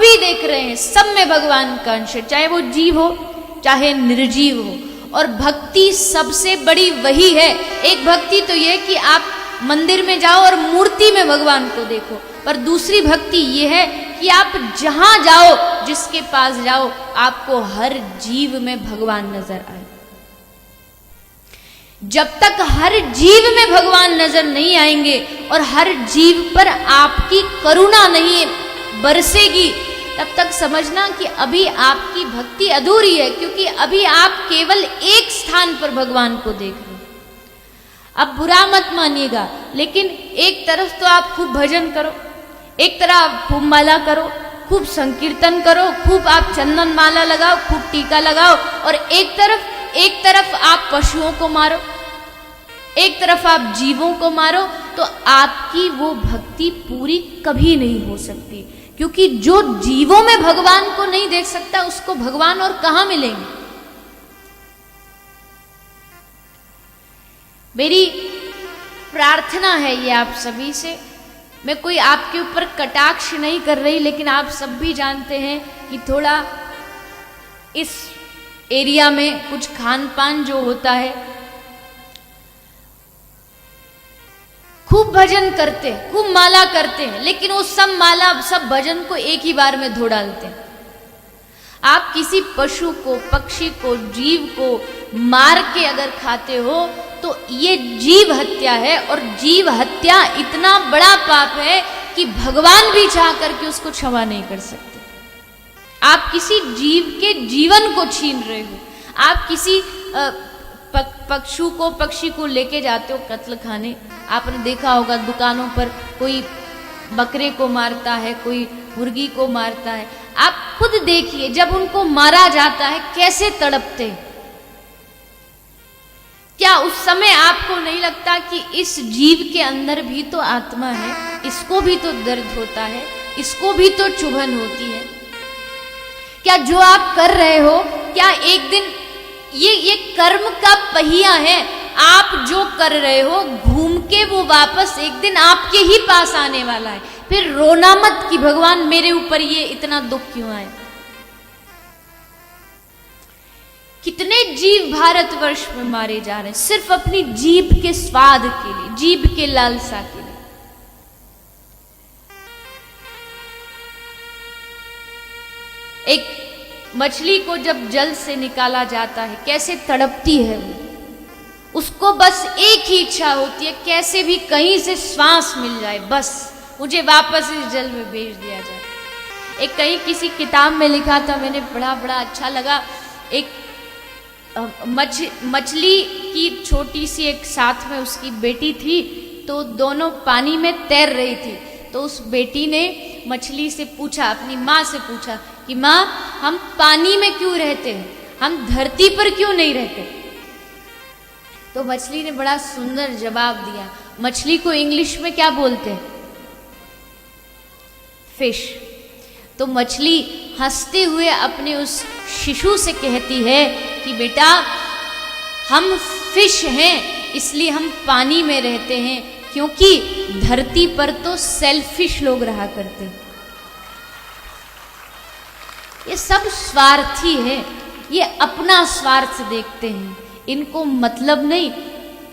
भी देख रहे हैं सब में भगवान का अंश है, चाहे वो जीव हो चाहे निर्जीव हो। और भक्ति सबसे बड़ी वही है। एक भक्ति तो ये कि आप मंदिर में जाओ और मूर्ति में भगवान को देखो, पर दूसरी भक्ति ये है कि आप जहां जाओ, जिसके पास जाओ, आपको हर जीव में भगवान नजर आए। जब तक हर जीव में भगवान नजर नहीं आएंगे और हर जीव पर आपकी करुणा नहीं बरसेगी, तब तक समझना कि अभी आपकी भक्ति अधूरी है, क्योंकि अभी आप केवल एक स्थान पर भगवान को देख रहे हैं। अब बुरा मत मानिएगा, लेकिन एक तरफ तो आप खूब भजन करो, एक तरफ आप खूब माला करो, खूब संकीर्तन करो, खूब आप चंदन माला लगाओ, खूब टीका लगाओ, और एक तरफ आप पशुओं को मारो, एक तरफ आप जीवों को मारो, तो आपकी वो भक्ति पूरी कभी नहीं हो सकती। क्योंकि जो जीवों में भगवान को नहीं देख सकता, उसको भगवान और कहां मिलेंगे। मेरी प्रार्थना है ये आप सभी से, मैं कोई आपके ऊपर कटाक्ष नहीं कर रही, लेकिन आप सब भी जानते हैं कि थोड़ा इस एरिया में कुछ खान पान जो होता है, खूब भजन करते हैं, खूब माला करते हैं, लेकिन वो सब माला सब भजन को एक ही बार में धो डालते हैं। आप किसी पशु को, पक्षी को, जीव को मार के अगर खाते हो तो ये जीव हत्या है, और जीव हत्या इतना बड़ा पाप है कि भगवान भी चाह करके उसको क्षमा नहीं कर सकते। आप किसी जीव के जीवन को छीन रहे हो। आप किसी पक्षी को लेके जाते हो कत्ल खाने। आपने देखा होगा दुकानों पर कोई बकरे को मारता है, कोई मुर्गी को मारता है। आप खुद देखिए जब उनको मारा जाता है कैसे तड़पते हैं। क्या उस समय आपको नहीं लगता कि इस जीव के अंदर भी तो आत्मा है, इसको भी तो दर्द होता है, इसको भी तो चुभन होती है। क्या जो आप कर रहे हो, क्या एक दिन ये कर्म का पहिया है, आप जो कर रहे हो घूम के वो वापस एक दिन आपके ही पास आने वाला है। फिर रोना मत कि भगवान मेरे ऊपर ये इतना दुख क्यों आए। कितने जीव भारतवर्ष में मारे जा रहे हैं सिर्फ अपनी जीभ के स्वाद के लिए, जीभ के लालसा के लिए। एक मछली को जब जल से निकाला जाता है कैसे तड़पती है वो, उसको बस एक ही इच्छा होती है कैसे भी कहीं से श्वास मिल जाए, बस मुझे वापस इस जल में भेज दिया जाए। एक कहीं किसी किताब में लिखा था, मैंने पढ़ा, बड़ा अच्छा लगा। एक मछली की छोटी सी एक साथ में उसकी बेटी थी, तो दोनों पानी में तैर रही थी। तो उस बेटी ने मछली से पूछा, अपनी माँ से पूछा कि माँ हम पानी में क्यों रहते हैं, हम धरती पर क्यों नहीं रहते। तो मछली ने बड़ा सुंदर जवाब दिया। मछली को इंग्लिश में क्या बोलते हैं? फिश। तो मछली हंसते हुए अपने उस शिशु से कहती है कि बेटा हम फिश हैं, इसलिए हम पानी में रहते हैं, क्योंकि धरती पर तो सेल्फिश लोग रहा करते हैं। ये सब स्वार्थी है, ये अपना स्वार्थ देखते हैं। इनको मतलब नहीं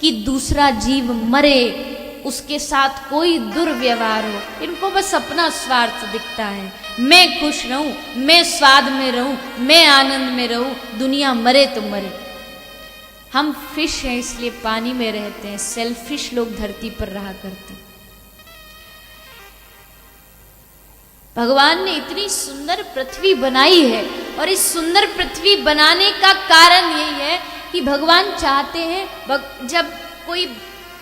कि दूसरा जीव मरे, उसके साथ कोई दुर्व्यवहार हो, इनको बस अपना स्वार्थ दिखता है। मैं खुश रहूं, मैं स्वाद में रहूं, मैं आनंद में रहूं, दुनिया मरे तो मरे। हम फिश हैं इसलिए पानी में रहते हैं, सेल्फिश लोग धरती पर रहा करते हैं। भगवान ने इतनी सुंदर पृथ्वी बनाई है, और इस सुंदर पृथ्वी बनाने का कारण यही है कि भगवान चाहते हैं जब कोई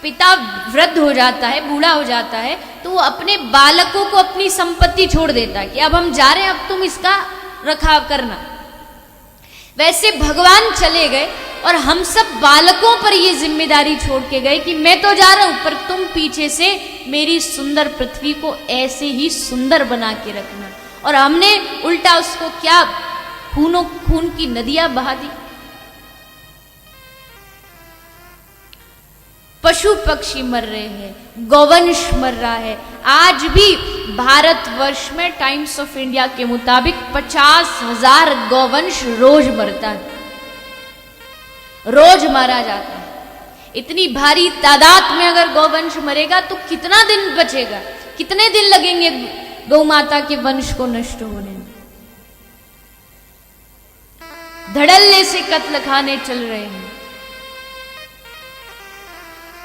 पिता वृद्ध हो जाता है, बूढ़ा हो जाता है, तो वो अपने बालकों को अपनी संपत्ति छोड़ देता है कि अब हम जा रहे हैं, अब तुम इसका रखाव करना। वैसे भगवान चले गए और हम सब बालकों पर ये जिम्मेदारी छोड़ के गए कि मैं तो जा रहा हूं, पर तुम पीछे से मेरी सुंदर पृथ्वी को ऐसे ही सुंदर बना के रखना। और हमने उल्टा उसको क्या खून की नदियां बहा दी। पशु पक्षी मर रहे हैं, गौवंश मर रहा है। आज भी भारतवर्ष में टाइम्स ऑफ इंडिया के मुताबिक 50,000 गौवंश रोज मरता है, रोज मारा जाता है। इतनी भारी तादाद में अगर गौवंश मरेगा तो कितना दिन बचेगा, कितने दिन लगेंगे गौ माता के वंश को नष्ट होने में। धड़ल्ले से कत्ल खाने चल रहे हैं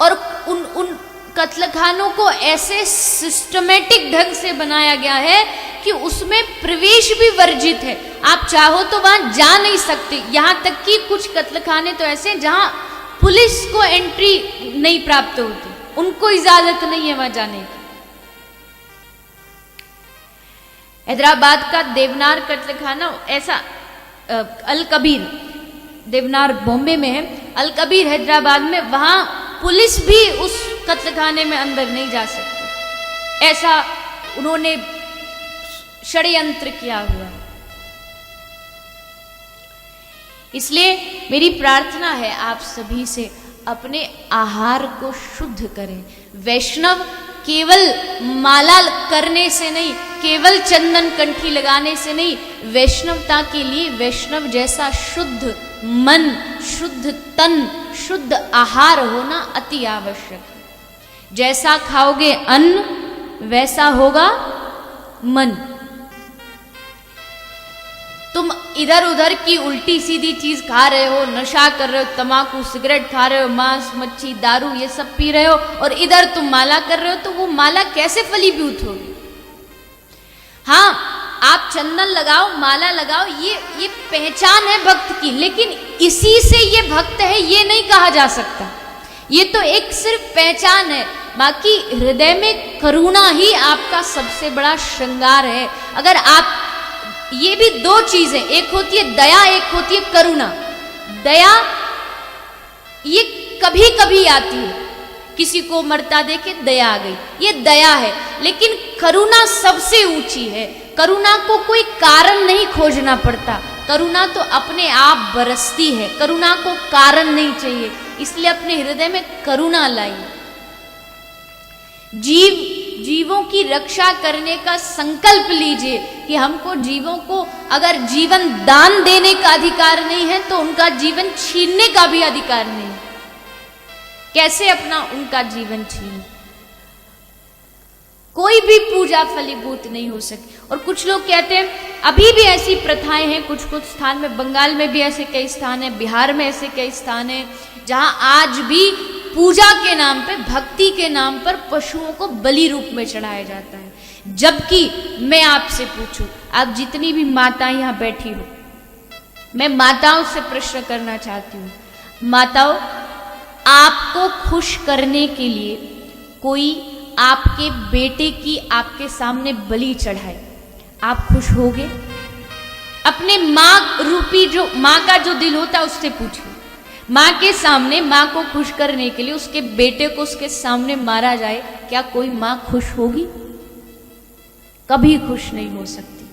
और उन कत्ल खानों को ऐसे सिस्टमेटिक ढंग से बनाया गया है कि उसमें प्रवेश भी वर्जित है। आप चाहो तो वहां जा नहीं सकते। यहां तक कि कुछ कत्ल खाने तो ऐसे जहां पुलिस को एंट्री नहीं प्राप्त होती, उनको इजाजत नहीं है वहां जाने की। हैदराबाद का देवनार कत्ल खाना ऐसा, अल कबीर, देवनार बॉम्बे में है, अल कबीर हैदराबाद में, वहां पुलिस भी उस कत्ल खाने में अंदर नहीं जा सकती। ऐसा उन्होंने षड्यंत्र किया हुआ है। इसलिए मेरी प्रार्थना है आप सभी से, अपने आहार को शुद्ध करें। वैष्णव केवल माला करने से नहीं, केवल चंदन कंठी लगाने से नहीं, वैष्णवता के लिए वैष्णव जैसा शुद्ध मन, शुद्ध तन, शुद्ध आहार होना अति आवश्यक है। जैसा खाओगे अन्न वैसा होगा मन। तुम इधर उधर की उल्टी सीधी चीज खा रहे हो, नशा कर रहे हो, तंबाकू सिगरेट खा रहे हो, मांस मच्छी दारू ये सब पी रहे हो, और इधर तुम माला कर रहे हो, तो वो माला कैसे फलीभूत होगी। हाँ, आप चंदन लगाओ, माला लगाओ, ये पहचान है भक्त की, लेकिन इसी से ये भक्त है ये नहीं कहा जा सकता। ये तो एक सिर्फ पहचान है, बाकी हृदय में करुणा ही आपका सबसे बड़ा श्रृंगार है। अगर आप, ये भी दो चीजें, एक होती है दया, एक होती है करुणा। दया ये कभी कभी आती है, किसी को मरता देखे दया आ गई, ये दया है। लेकिन करुणा सबसे ऊंची है। करुणा को कोई कारण नहीं खोजना पड़ता, करुणा तो अपने आप बरसती है। करुणा को कारण नहीं चाहिए, इसलिए अपने हृदय में करुणा लाइए। जीवों की रक्षा करने का संकल्प लीजिए कि हमको जीवों को अगर जीवन दान देने का अधिकार नहीं है तो उनका जीवन छीनने का भी अधिकार नहीं। कैसे अपना उनका जीवन छीन, कोई भी पूजा फलीभूत नहीं हो सके। और कुछ लोग कहते हैं, अभी भी ऐसी प्रथाएं हैं कुछ कुछ स्थान में, बंगाल में भी ऐसे कई स्थान हैं, बिहार में ऐसे कई स्थान हैं, जहां आज भी पूजा के नाम पे, भक्ति के नाम पर पशुओं को बलि रूप में चढ़ाया जाता है। जबकि मैं आपसे पूछूं, आप जितनी भी माताएं यहां बैठी हो, मैं माताओं से प्रश्न करना चाहती हूं। माताओं, आपको खुश करने के लिए कोई आपके बेटे की आपके सामने बलि चढ़ाए, आप खुश होगे? अपने मां रूपी जो मां का जो दिल होता है उससे पूछिए। मां के सामने, मां को खुश करने के लिए उसके बेटे को उसके सामने मारा जाए, क्या कोई मां खुश होगी? कभी खुश नहीं हो सकती।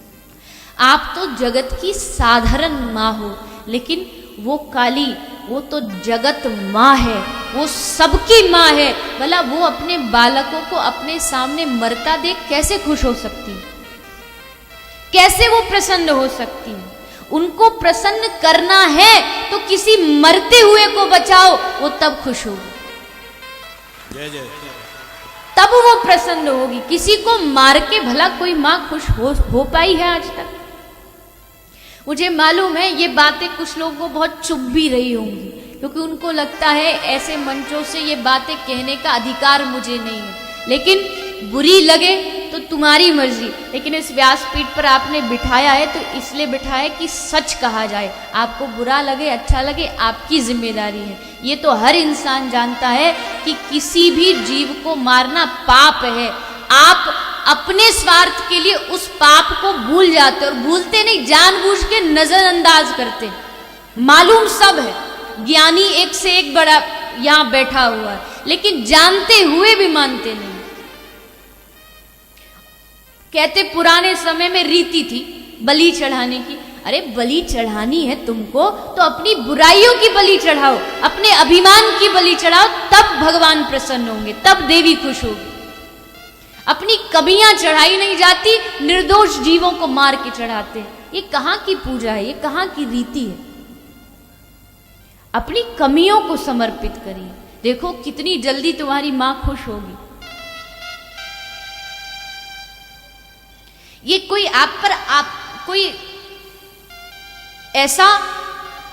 आप तो जगत की साधारण मां हो, लेकिन वो काली, वो तो जगत मां है, वो सबकी मां है। भला वो अपने बालकों को अपने सामने मरता देख कैसे खुश हो सकती है? कैसे वो प्रसन्न हो सकती है? उनको प्रसन्न करना है तो किसी मरते हुए को बचाओ, वो तब खुश होगी। जय जय। तब वो प्रसन्न होगी। किसी को मार के भला कोई मां खुश हो पाई है आज तक? मुझे मालूम है ये बातें कुछ लोगों को बहुत चुभ भी रही होंगी, क्योंकि उनको लगता है ऐसे मंचों से ये बातें कहने का अधिकार मुझे नहीं है। लेकिन बुरी लगे तो तुम्हारी मर्जी, लेकिन इस व्यासपीठ पर आपने बिठाया है तो इसलिए बिठाया कि सच कहा जाए। आपको बुरा लगे अच्छा लगे, आपकी जिम्मेदारी है। ये तो हर इंसान जानता है कि किसी भी जीव को मारना पाप है। आप अपने स्वार्थ के लिए उस पाप को भूल जाते, और भूलते नहीं, जानबूझ के नजरअंदाज करते। मालूम सब है, ज्ञानी एक से एक बड़ा यहां बैठा हुआ है, लेकिन जानते हुए भी मानते नहीं। कहते पुराने समय में रीति थी बलि चढ़ाने की। अरे बलि चढ़ानी है तुमको तो अपनी बुराइयों की बलि चढ़ाओ, अपने अभिमान की बलि चढ़ाओ, तब भगवान प्रसन्न होंगे, तब देवी खुश होगी। अपनी कमियां चढ़ाई नहीं जाती, निर्दोष जीवों को मार के चढ़ाते हैं। ये कहां की पूजा है, ये कहां की रीति है? अपनी कमियों को समर्पित करिए, देखो कितनी जल्दी तुम्हारी मां खुश होगी। ये कोई आप पर कोई ऐसा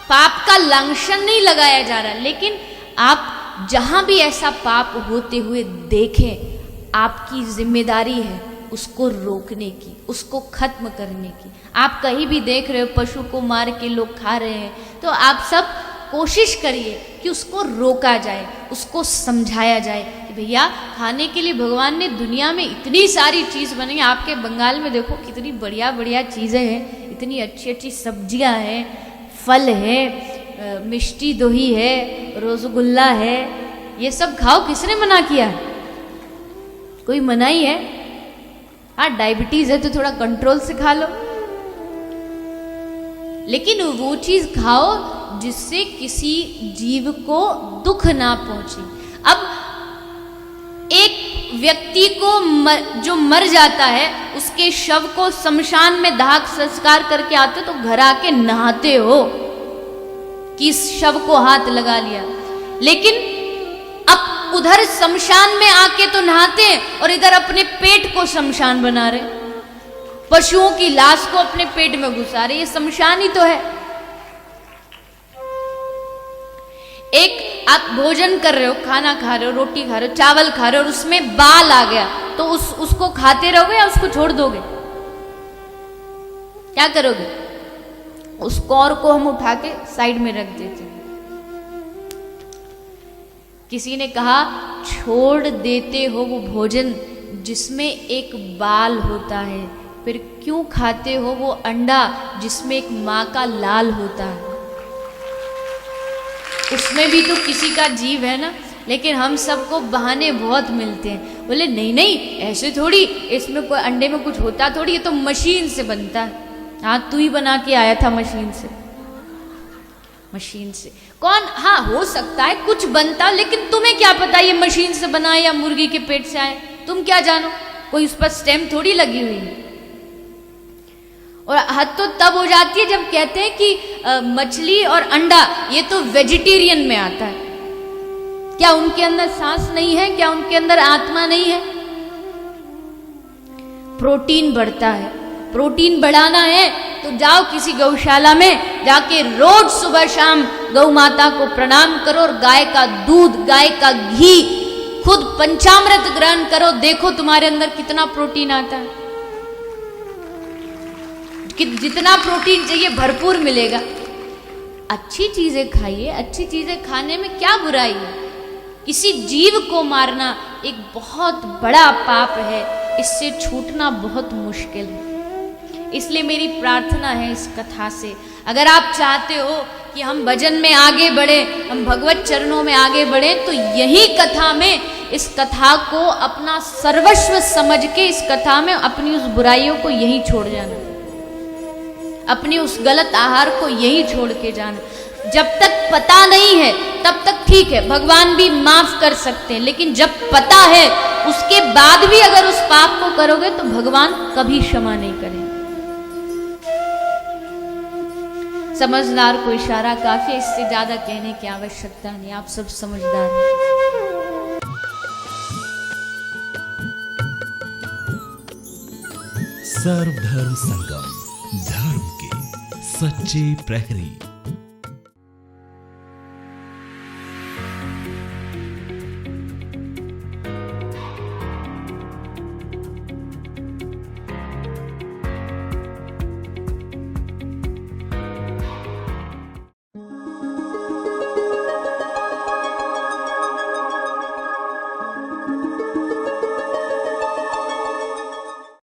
पाप का लांछन नहीं लगाया जा रहा, लेकिन आप जहां भी ऐसा पाप होते हुए देखें, आपकी जिम्मेदारी है उसको रोकने की, उसको खत्म करने की। आप कहीं भी देख रहे हो पशु को मार के लोग खा रहे हैं, तो आप सब कोशिश करिए कि उसको रोका जाए, उसको समझाया जाए कि भैया खाने के लिए भगवान ने दुनिया में इतनी सारी चीज़ बनाई। आपके बंगाल में देखो कितनी बढ़िया बढ़िया चीज़ें हैं, इतनी अच्छी अच्छी सब्जियां हैं, फल है, मिष्टी दोही है, रसगुल्ला है, ये सब खाओ। किसने मना किया है? कोई मनाही है? हाँ, डायबिटीज है तो थोड़ा कंट्रोल से खा लो, लेकिन वो चीज खाओ जिससे किसी जीव को दुख ना पहुंचे। अब एक व्यक्ति को जो मर जाता है, उसके शव को शमशान में दाह संस्कार करके आते तो घर आके नहाते हो कि इस शव को हाथ लगा लिया, लेकिन अब उधर शमशान में आके तो नहाते हैं और इधर अपने पेट को शमशान बना रहे, पशुओं की लाश को अपने पेट में घुसा रहे। ये शमशान ही तो है। एक आप भोजन कर रहे हो, खाना खा रहे हो, रोटी खा रहे हो, चावल खा रहे हो और उसमें बाल आ गया, तो उसको खाते रहोगे या उसको छोड़ दोगे? क्या करोगे? उस कौर को हम उठा के साइड में रख देते हैं। किसी ने कहा छोड़ देते हो वो भोजन जिसमें एक बाल होता है, फिर क्यों खाते हो वो अंडा जिसमें एक मां का लाल होता है? उसमें भी तो किसी का जीव है ना। लेकिन हम सबको बहाने बहुत मिलते हैं, बोले नहीं नहीं ऐसे थोड़ी, इसमें कोई अंडे में कुछ होता थोड़ी, ये तो मशीन से बनता है। हाँ, तू ही बना के आया था मशीन से। मशीन से कौन? हाँ, हो सकता है कुछ बनता, लेकिन तुम्हें क्या पता ये मशीन से बना या मुर्गी के पेट से आए? तुम क्या जानो? कोई उस पर स्टेम थोड़ी लगी हुई है। और हद तो तब हो जाती है जब कहते हैं कि मछली और अंडा ये तो वेजिटेरियन में आता है। क्या उनके अंदर सांस नहीं है? क्या उनके अंदर आत्मा नहीं है? प्रोटीन बढ़ता है। प्रोटीन बढ़ाना है तो जाओ किसी गौशाला में जाके रोज सुबह शाम गौ माता को प्रणाम करो और गाय का दूध, गाय का घी, खुद पंचामृत ग्रहण करो, देखो तुम्हारे अंदर कितना प्रोटीन आता है। कि जितना प्रोटीन चाहिए भरपूर मिलेगा। अच्छी चीजें खाइए, अच्छी चीजें खाने में क्या बुराई है? किसी जीव को मारना एक बहुत बड़ा पाप है, इससे छूटना बहुत मुश्किल है। इसलिए मेरी प्रार्थना है इस कथा से, अगर आप चाहते हो कि हम भजन में आगे बढ़े, हम भगवत चरणों में आगे बढ़े, तो यही कथा में, इस कथा को अपना सर्वस्व समझ के इस कथा में अपनी उस बुराइयों को यही छोड़ जाना, अपनी उस गलत आहार को यही छोड़ के जाना। जब तक पता नहीं है तब तक ठीक है, भगवान भी माफ कर सकते हैं, लेकिन जब पता है उसके बाद भी अगर उस पाप को करोगे तो भगवान कभी क्षमा नहीं करेंगे। समझदार को इशारा काफी है, इससे ज्यादा कहने की आवश्यकता नहीं, आप सब समझदार हैं। सर्वधर्म संगम, धर्म के सच्चे प्रहरी।